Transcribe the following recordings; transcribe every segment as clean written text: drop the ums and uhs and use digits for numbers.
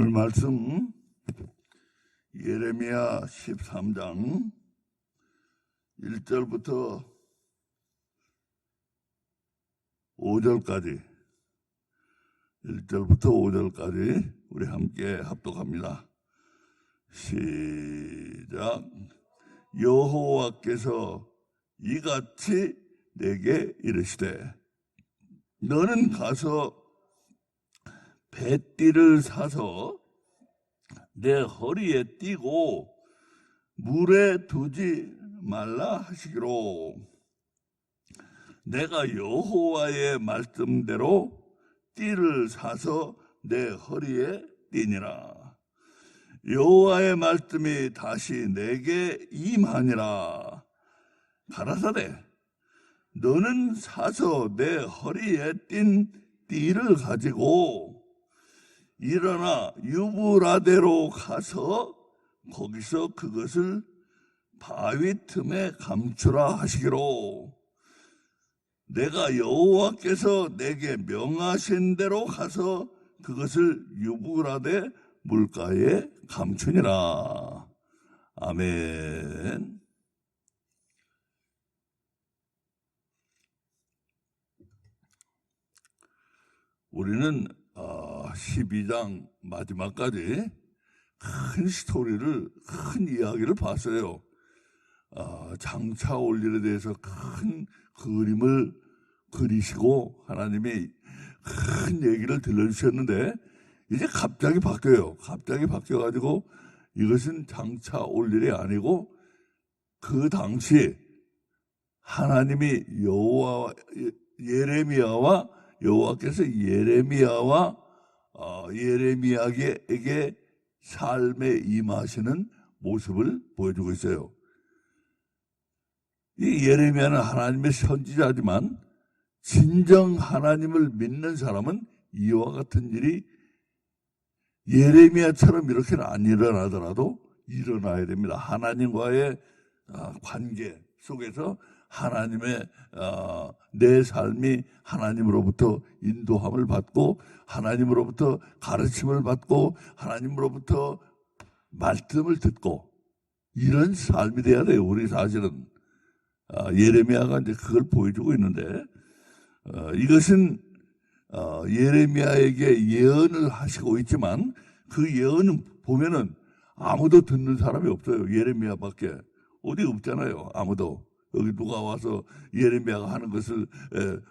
오늘 말씀 예레미야 13장 1절부터 5절까지 우리 함께 합독합니다. 시작. 여호와께서 이같이 내게 이르시되 너는 가서 뱃띠를 사서 내 허리에 띠고 물에 두지 말라 하시기로 내가 여호와의 말씀대로 띠를 사서 내 허리에 띠니라. 여호와의 말씀이 다시 내게 임하니라. 가라사대 너는 사서 내 허리에 띈 띠를 가지고 일어나 유브라데로 가서 거기서 그것을 바위 틈에 감추라 하시기로 내가 여호와께서 내게 명하신 대로 가서 그것을 유브라데 물가에 감추니라. 아멘. 우리는 12장 마지막까지 큰 스토리를, 큰 이야기를 봤어요. 장차 올 일에 대해서 큰 그림을 그리시고 하나님이 큰 얘기를 들려주셨는데 이제 갑자기 바뀌어요. 갑자기 바뀌어가지고 이것은 장차 올 일이 아니고 그 당시 하나님이 여호와께서 예레미야에게 삶에 임하시는 모습을 보여주고 있어요. 이 예레미야는 하나님의 선지자지만 진정 하나님을 믿는 사람은 이와 같은 일이 예레미야처럼 이렇게는 안 일어나더라도 일어나야 됩니다. 하나님과의 관계 속에서 하나님의 내 삶이 하나님으로부터 인도함을 받고 하나님으로부터 가르침을 받고 하나님으로부터 말씀을 듣고 이런 삶이 돼야 돼요. 우리 사실은 예레미야가 이제 그걸 보여주고 있는데 이것은 예레미야에게 예언을 하시고 있지만 그 예언은 보면은 아무도 듣는 사람이 없어요. 예레미야밖에 어디 없잖아요. 아무도. 여기 누가 와서 예레미야가 하는 것을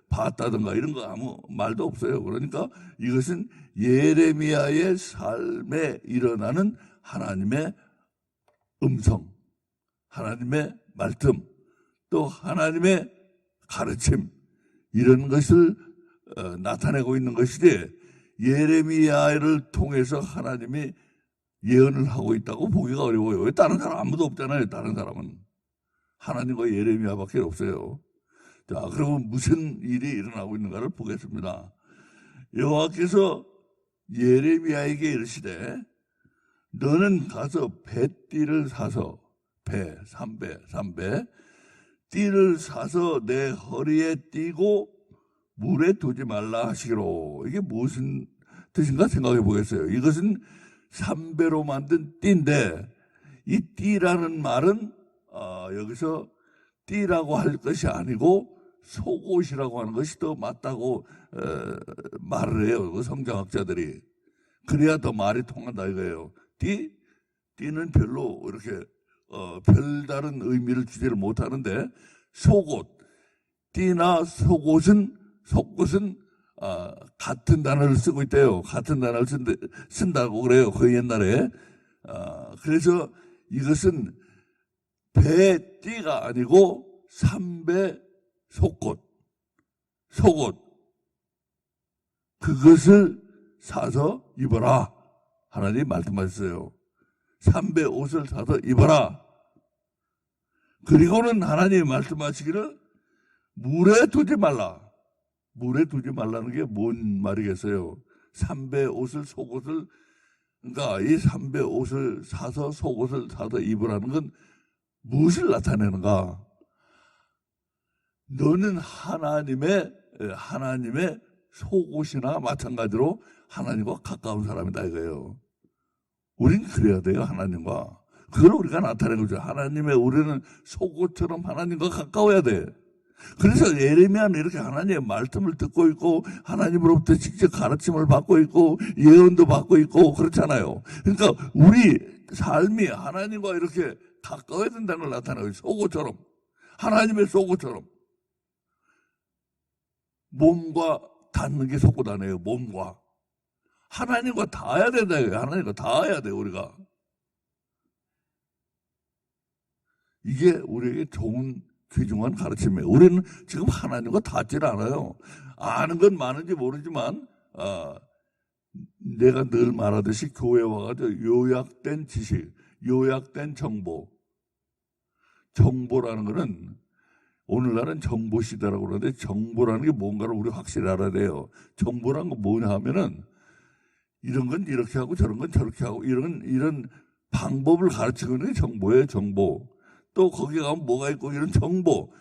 봤다든가 이런 거 아무 말도 없어요. 그러니까 이것은 예레미야의 삶에 일어나는 하나님의 음성, 하나님의 말씀, 또 하나님의 가르침 이런 것을 나타내고 있는 것이지 예레미야를 통해서 하나님이 예언을 하고 있다고 보기가 어려워요. 왜 다른 사람 아무도 없잖아요. 다른 사람은. 하나님과 예레미야밖에 없어요. 자, 그러면 무슨 일이 일어나고 있는가를 보겠습니다. 여호와께서 예레미야에게 이르시되 너는 가서 뱃띠를 사서 삼배 띠를 사서 내 허리에 띠고 물에 두지 말라 하시기로. 이게 무슨 뜻인가 생각해 보겠어요. 이것은 삼배로 만든 띠인데 이 띠라는 말은 여기서 띠라고 할 것이 아니고 속옷이라고 하는 것이 더 맞다고 말을 해요. 그 성경학자들이. 그래야 더 말이 통한다 이거예요. 띠는 별로 이렇게 별다른 의미를 주지를 못하는데 속옷, 띠나 속옷은 같은 단어를 쓰고 있대요. 같은 단어를 쓴다고 그래요. 그 옛날에. 그래서 이것은 배띠가 아니고 삼배 속옷 그것을 사서 입어라. 하나님 말씀하셨어요. 삼배 옷을 사서 입어라. 그리고는 하나님이 말씀하시기를 물에 두지 말라. 물에 두지 말라는 게 뭔 말이겠어요? 삼배 옷을 속옷을 그러니까 이 삼배 옷을 사서 속옷을 사서 입으라는 건 무엇을 나타내는가? 너는 하나님의 속옷이나 마찬가지로 하나님과 가까운 사람이다 이거예요. 우리는 그래야 돼요, 하나님과. 그걸 우리가 나타내는 거죠. 하나님의 우리는 속옷처럼 하나님과 가까워야 돼. 그래서 예레미야는 이렇게 하나님의 말씀을 듣고 있고 하나님으로부터 직접 가르침을 받고 있고 예언도 받고 있고 그렇잖아요. 그러니까 우리 삶이 하나님과 이렇게 가까워야 된다는 걸 나타내요. 속옷처럼. 하나님의 속옷처럼. 몸과 닿는 게 속옷 아니에요. 몸과. 하나님과 닿아야 된다. 하나님과 닿아야 돼요, 우리가. 이게 우리에게 좋은 귀중한 가르침이에요. 우리는 지금 하나님과 닿질 않아요. 아는 건 많은지 모르지만 내가 늘 말하듯이 교회 와가지고 요약된 지식, 요약된 정보. 정보라는 거는 오늘날은 정보 시대라고 그러는데 정보라는 게 뭔가를 우리 확실히 알아야 돼요. 정보라는 건 뭐냐 하면은 이런 건 이렇게 하고 저런 건 저렇게 하고 이런 방법을 가르치는 게 정보예요. 정보. 또 거기 가면 뭐가 있고 이런 정보.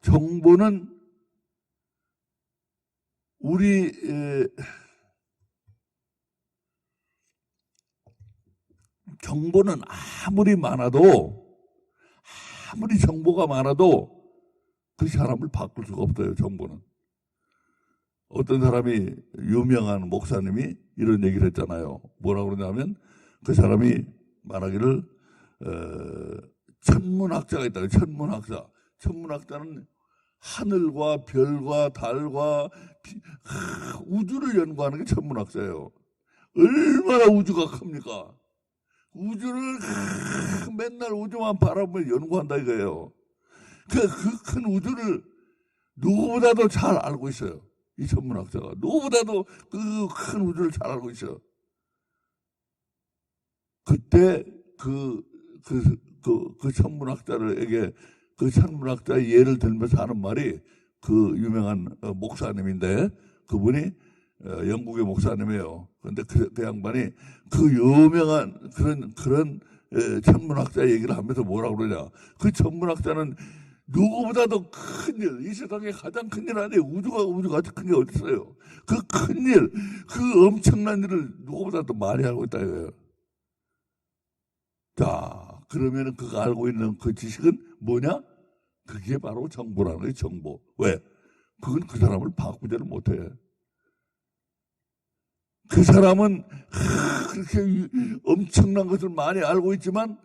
정보는 우리 정보는 아무리 정보가 많아도 그 사람을 바꿀 수가 없어요. 정보는. 어떤 사람이 유명한 목사님이 이런 얘기를 했잖아요. 뭐라고 그러냐면 그 사람이 말하기를 천문학자가 있다. 천문학자. 천문학자는 하늘과 별과 달과 우주를 연구하는 게 천문학자예요. 얼마나 우주가 큽니까? 우주를 맨날 우주만 바라보며 연구한다 이거예요. 그 큰 우주를 누구보다도 잘 알고 있어요. 이 천문학자가. 누구보다도 그 큰 우주를 잘 알고 있어요. 그때 그 천문학자에게 그 천문학자의 예를 들면서 하는 말이 그 유명한 목사님인데 그분이 영국의 목사님이에요. 그런데 그 양반이 그 유명한 그런 천문학자 얘기를 하면서 뭐라고 그러냐. 그 천문학자는 누구보다도 큰 일, 이 세상에 가장 큰 일 아니에요. 우주가 큰 게 어디 있어요. 그 큰 일, 그 엄청난 일을 누구보다도 많이 알고 있다 이거예요. 자, 그러면은 그가 알고 있는 그 지식은 뭐냐? 그게 바로 정보라는 거예요, 정보. 왜? 그건 그 사람을 바꾸지를 못해. 그 사람은 그렇게 엄청난 것을 많이 알고 있지만,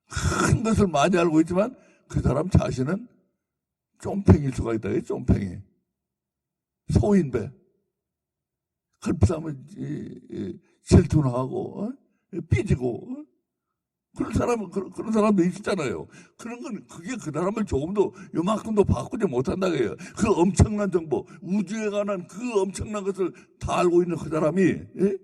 큰 것을 많이 알고 있지만, 그 사람 자신은 쫌팽일 수가 있다, 쫌팽이. 소인배. 헐프하면 질투나고, 삐지고, 그런 사람도 있잖아요. 그런 건, 그게 그 사람을 조금도, 요만큼도 바꾸지 못한다고 해요. 그 엄청난 정보, 우주에 관한 그 엄청난 것을 다 알고 있는 그 사람이, 예?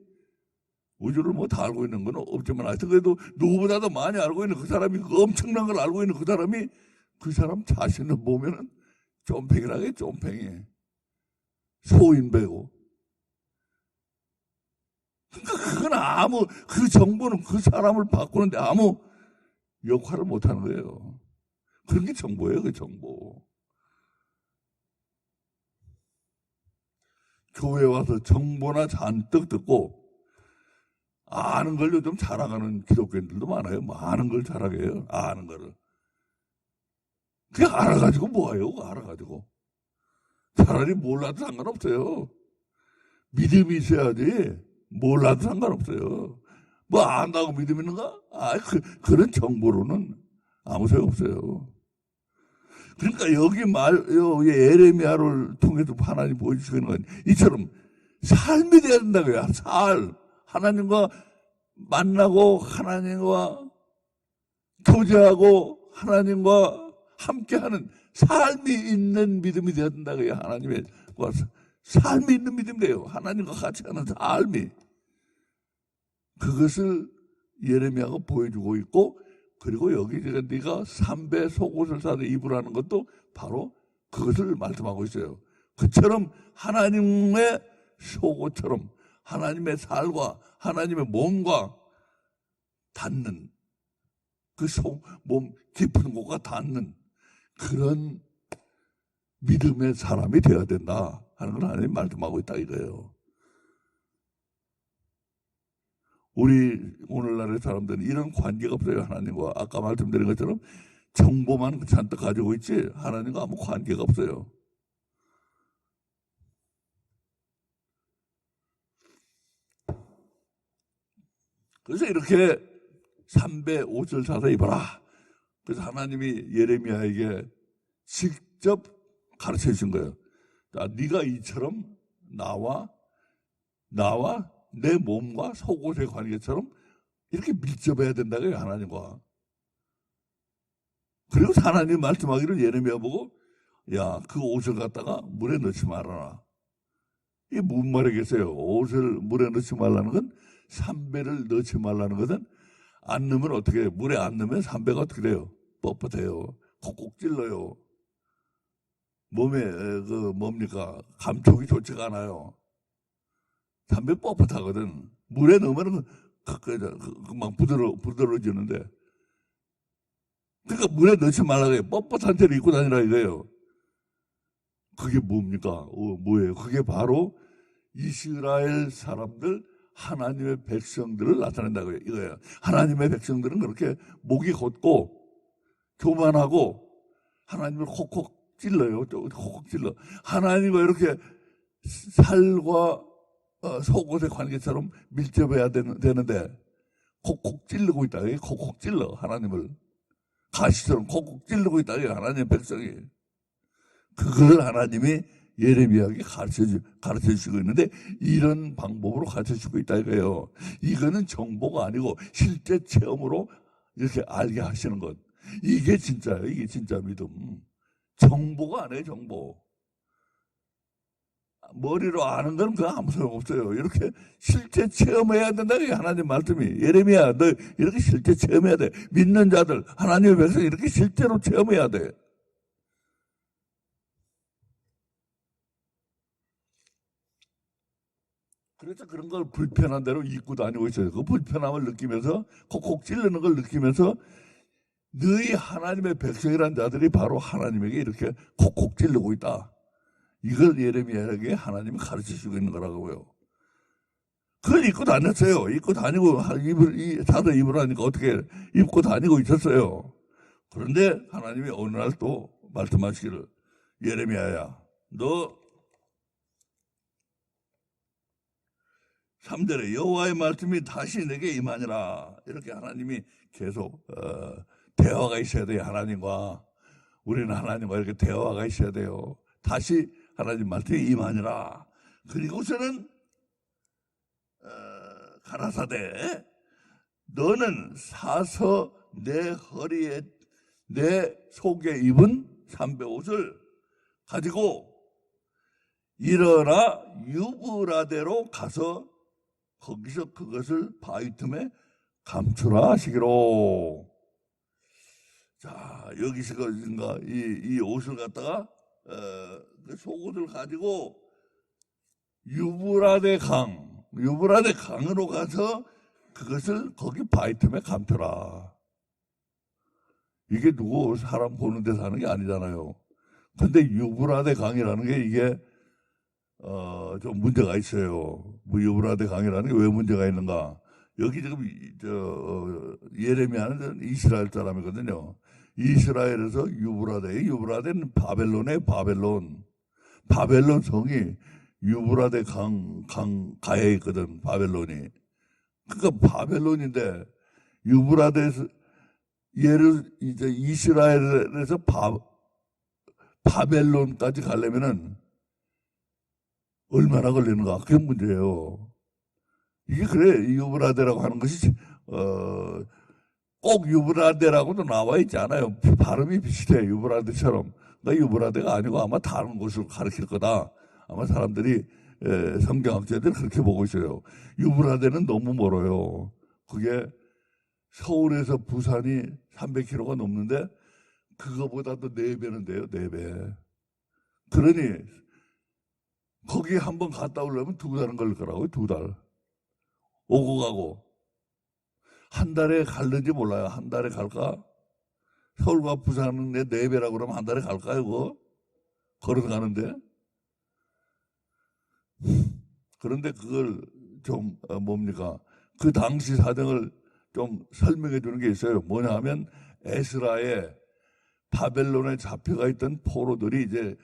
우주를 뭐 다 알고 있는 건 없지만, 하여튼 그래도 누구보다도 많이 알고 있는 그 사람이, 그 엄청난 걸 알고 있는 그 사람이, 그 사람 자신을 보면은 쫌팽이라게 쫌팽이. 소인배고. 그건 그 정보는 그 사람을 바꾸는데 아무 역할을 못 하는 거예요. 그런 게 정보예요, 그 정보. 교회 와서 정보나 잔뜩 듣고 아는 걸 요즘 자랑하는 기독교인들도 많아요. 아는 걸 자랑해요. 해요. 아는 거를. 그게 알아가지고 뭐예요? 알아가지고. 차라리 몰라도 상관없어요. 믿음이 있어야지. 몰라도 상관없어요. 뭐 안다고 믿음 있는가? 그런 정보로는 아무 소용없어요. 그러니까 여기 예레미야를 통해서 하나님 보여주시는 건 이처럼 삶이 돼야 된다고요. 하나님과 만나고 하나님과 교제하고 하나님과 함께하는 삶이 있는 믿음이 되어야 된다고요. 하나님의 삶이 있는 믿음이 돼요. 하나님과 같이 하는 삶이. 그것을 예레미야가 보여주고 있고, 그리고 여기 네가 3배 속옷을 사서 입으라는 것도 바로 그것을 말씀하고 있어요. 그처럼 하나님의 속옷처럼 하나님의 살과 하나님의 몸과 닿는 그 몸 깊은 곳과 닿는 그런 믿음의 사람이 되어야 된다 하는 걸 하나님 말씀하고 있다 이거예요. 우리 오늘날의 사람들은 이런 관계가 없어요. 하나님과. 아까 말씀드린 것처럼 정보만 잔뜩 가지고 있지 하나님과 아무 관계가 없어요. 그래서 이렇게 삼배 옷을 사서 입어라. 그래서 하나님이 예레미야에게 직접 가르쳐 주신 거예요. 자, 네가 이처럼 나와 내 몸과 속옷의 관계처럼 이렇게 밀접해야 된다고요, 하나님과. 그리고 하나님 말씀하기를 예레미야 보고 야, 그 옷을 갖다가 물에 넣지 말아라. 이게 무슨 말이겠어요? 옷을 물에 넣지 말라는 건 삼배를 넣지 말라는 것은 안 넣으면 어떻게 해요? 물에 안 넣으면 삼배가 어떻게 돼요? 뻣뻣해요. 콕콕 찔러요. 몸에 뭡니까? 감촉이 좋지가 않아요. 담배 뻣뻣하거든. 물에 넣으면 막 부드러워지는데. 그러니까 물에 넣지 말라고 해요. 뻣뻣한 채로 입고 다니라 이거예요. 그게 뭡니까? 뭐예요? 그게 바로 이스라엘 사람들, 하나님의 백성들을 나타낸다고요. 이거예요. 하나님의 백성들은 그렇게 목이 곧고 교만하고 하나님을 콕콕 찔러요. 콕콕 찔러. 하나님과 이렇게 살과 속옷의 관계처럼 밀접해야 되는데 콕콕 찔르고 있다. 콕콕 찔러 하나님을 가시처럼 콕콕 찔르고 있다. 하나님의 백성이. 그걸 하나님이 예레미야에게 가르쳐 주시고 있는데 이런 방법으로 가르쳐 주고 있다 이거예요. 이거는 정보가 아니고 실제 체험으로 이렇게 알게 하시는 것. 이게 진짜예요. 이게 진짜 믿음. 정보가 아니에요. 정보. 머리로 아는 건 그거 아무 소용 없어요. 이렇게 실제 체험해야 된다. 이게 하나님 말씀이. 예레미야 너 이렇게 실제 체험해야 돼. 믿는 자들 하나님의 백성 이렇게 실제로 체험해야 돼. 그래서 그런 걸 불편한 대로 입고 다니고 있어요. 그 불편함을 느끼면서 콕콕 찔르는 걸 느끼면서 너희 하나님의 백성이란 자들이 바로 하나님에게 이렇게 콕콕 찔르고 있다. 이걸 예레미야에게 하나님이 가르쳐 주고 있는 거라고요. 그걸 입고 다녔어요. 입고 다니고 다들 입으라니까 어떻게 입고 다니고 있었어요. 그런데 하나님이 어느 날 또 말씀하시기를 예레미야야 너 3절에 여호와의 말씀이 다시 내게 임하니라. 이렇게 하나님이 계속 대화가 있어야 돼요. 하나님과. 우리는 하나님과 이렇게 대화가 있어야 돼요. 다시 하나님 말씀이 임하니라. 그리고서는 가라사대 너는 사서 내 허리에 내 속에 입은 삼배옷을 가지고 일어나 유브라데로 가서 거기서 그것을 바위 틈에 감추라 하시기로. 자, 여기서 이 옷을 갖다가 그 속옷을 가지고 유브라데 강으로 가서 그것을 거기 바위 틈에 감춰라. 이게 누구 사람 보는 데서 하는 게 아니잖아요. 근데 유브라데 강이라는 게 이게 좀 문제가 있어요. 뭐 유브라데 강이라는 게 왜 문제가 있는가? 여기 지금 예레미야는 이스라엘 사람이거든요. 이스라엘에서 유브라데는 바벨론의 바벨론 성이 유브라데 가에 있거든. 바벨론이. 그러니까 바벨론인데 유브라데에서 이제 이스라엘에서 바벨론까지 가려면은 얼마나 걸리는가? 그게 문제예요. 이게 그래. 유브라데라고 하는 것이 꼭 유브라데라고도 나와 있지 않아요. 발음이 비슷해. 유브라데처럼. 그러니까 유브라데가 아니고 아마 다른 곳을 가르칠 거다. 아마 사람들이 성경학자들이 그렇게 보고 있어요. 유브라데는 너무 멀어요. 그게 서울에서 부산이 300km가 넘는데 그거보다도 4배는 돼요. 4배. 그러니 거기 한번 갔다 오려면 2달은 걸릴 거라고요. 2달. 오고 가고. 한 달에 갈는지 몰라요. 한 달에 갈까? 서울과 부산은 내 4배라고 그러면 한 달에 갈까요? 그거? 걸어서 가는데. 그런데 그걸 좀 뭡니까? 그 당시 사정을 좀 설명해 주는 게 있어요. 뭐냐 하면 에스라의 바벨론에 잡혀가 있던 포로들이 이제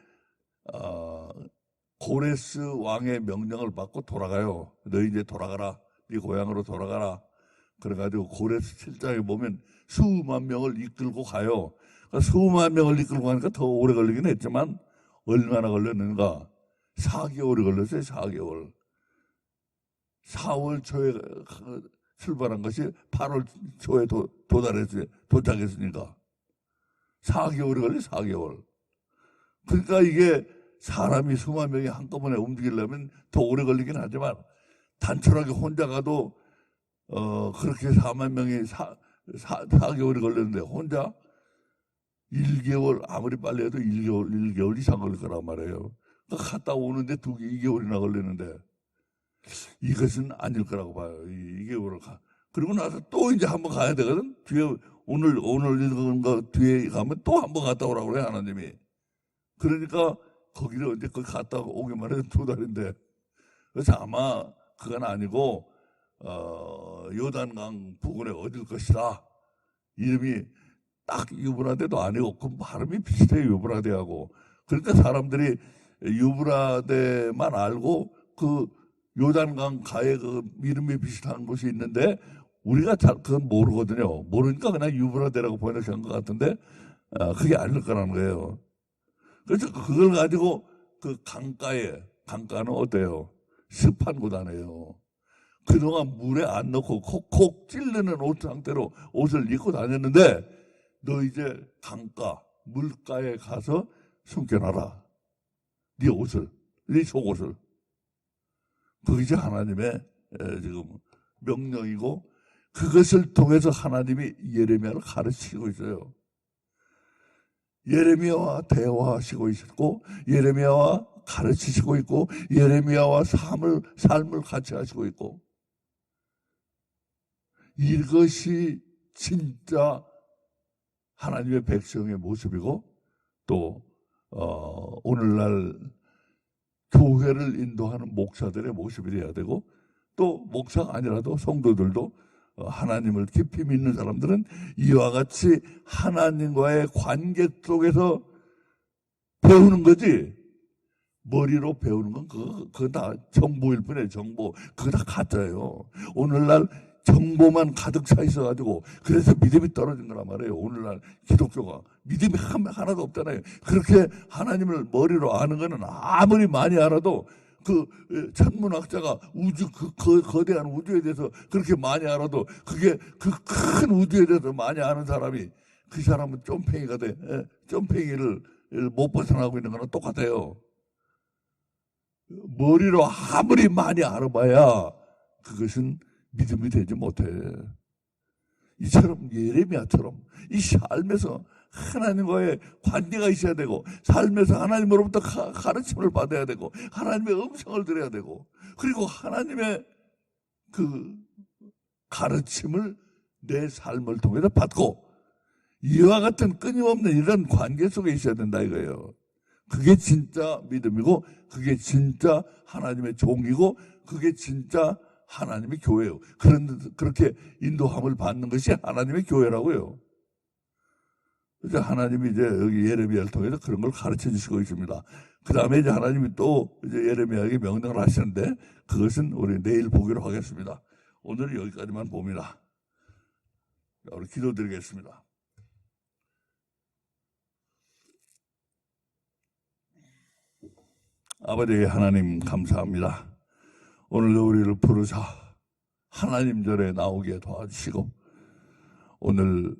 고레스 왕의 명령을 받고 돌아가요. 너희 이제 돌아가라. 네 고향으로 돌아가라. 그래가지고 고레스 7장에 보면 수만 명을 이끌고 가요. 그러니까 수만 명을 이끌고 가니까 더 오래 걸리긴 했지만 얼마나 걸렸는가? 4개월이 걸렸어요. 4개월. 4월 초에 출발한 것이 8월 초에 도착했으니까 4개월이 걸려. 4개월. 그러니까 이게 사람이 수만 명이 한꺼번에 움직이려면 더 오래 걸리긴 하지만 단촐하게 혼자 가도 그렇게 4만 명이 4개월이 걸렸는데 혼자 1개월, 아무리 빨리 해도 1개월 이상 걸릴 거란 말이에요. 그러니까 갔다 오는데 2개월이나 걸리는데 이것은 아닐 거라고 봐요. 2개월을 가. 그리고 나서 또 이제 한번 가야 되거든. 뒤에 오늘 읽은 거 뒤에 가면 또 한번 갔다 오라고 그래, 하나님이. 그러니까 거기를 언제 갔다 오기만 해도 2달인데. 그래서 아마 그건 아니고 요단강 부근에 어딜 것이다. 이름이 딱 유브라데도 아니고 그 발음이 비슷해요. 유브라데하고. 그러니까 사람들이 유브라데만 알고 그 요단강 가에 그 이름이 비슷한 곳이 있는데 우리가 잘 그건 모르거든요. 모르니까 그냥 유브라데라고 번역한 것 같은데 그게 아닐 거라는 거예요. 그래서 그걸 가지고 그 강가는 어때요? 습한 곳 아니에요. 그동안 물에 안 넣고 콕콕 찔르는 옷 상태로 옷을 입고 다녔는데 너 이제 강가, 물가에 가서 숨겨놔라. 네 옷을, 네 속옷을. 그것이 하나님의 지금 명령이고 그것을 통해서 하나님이 예레미야를 가르치고 있어요. 예레미야와 대화하시고 있고 예레미야와 가르치시고 있고 예레미야와 삶을 같이 하시고 있고 이것이 진짜 하나님의 백성의 모습이고 또 오늘날 교회를 인도하는 목사들의 모습이 돼야 되고 또 목사가 아니라도 성도들도 하나님을 깊이 믿는 사람들은 이와 같이 하나님과의 관계 속에서 배우는 거지 머리로 배우는 건 그거 다 정보일 뿐이에요. 정보. 그거 다 가짜예요. 오늘날 정보만 가득 차 있어가지고 그래서 믿음이 떨어진 거란 말이에요. 오늘날 기독교가 믿음이 하나도 없잖아요. 그렇게 하나님을 머리로 아는 거는 아무리 많이 알아도 그 천문학자가 우주 그 거대한 우주에 대해서 그렇게 많이 알아도 그게 그 큰 우주에 대해서 많이 아는 사람이 그 사람은 쫌팽이가 돼. 쫌팽이를 못 벗어나고 있는 거랑 똑같아요. 머리로 아무리 많이 알아봐야 그것은 믿음이 되지 못해. 이처럼 예레미야처럼 이 삶에서 하나님과의 관계가 있어야 되고 삶에서 하나님으로부터 가르침을 받아야 되고 하나님의 음성을 들어야 되고 그리고 하나님의 그 가르침을 내 삶을 통해서 받고 이와 같은 끊임없는 이런 관계 속에 있어야 된다 이거예요. 그게 진짜 믿음이고 그게 진짜 하나님의 종이고 그게 진짜 하나님의 교회예요. 그렇게 인도함을 받는 것이 하나님의 교회라고요. 그래서 하나님이 이제 여기 예레미야를 통해서 그런 걸 가르쳐 주시고 있습니다. 그 다음에 이제 하나님이 또 이제 예레미야에게 명령을 하시는데 그것은 우리 내일 보기로 하겠습니다. 오늘은 여기까지만 봅니다. 우리 기도드리겠습니다. 아버지 하나님 감사합니다. 오늘도 우리를 부르사 하나님 전에 나오게 도와주시고 오늘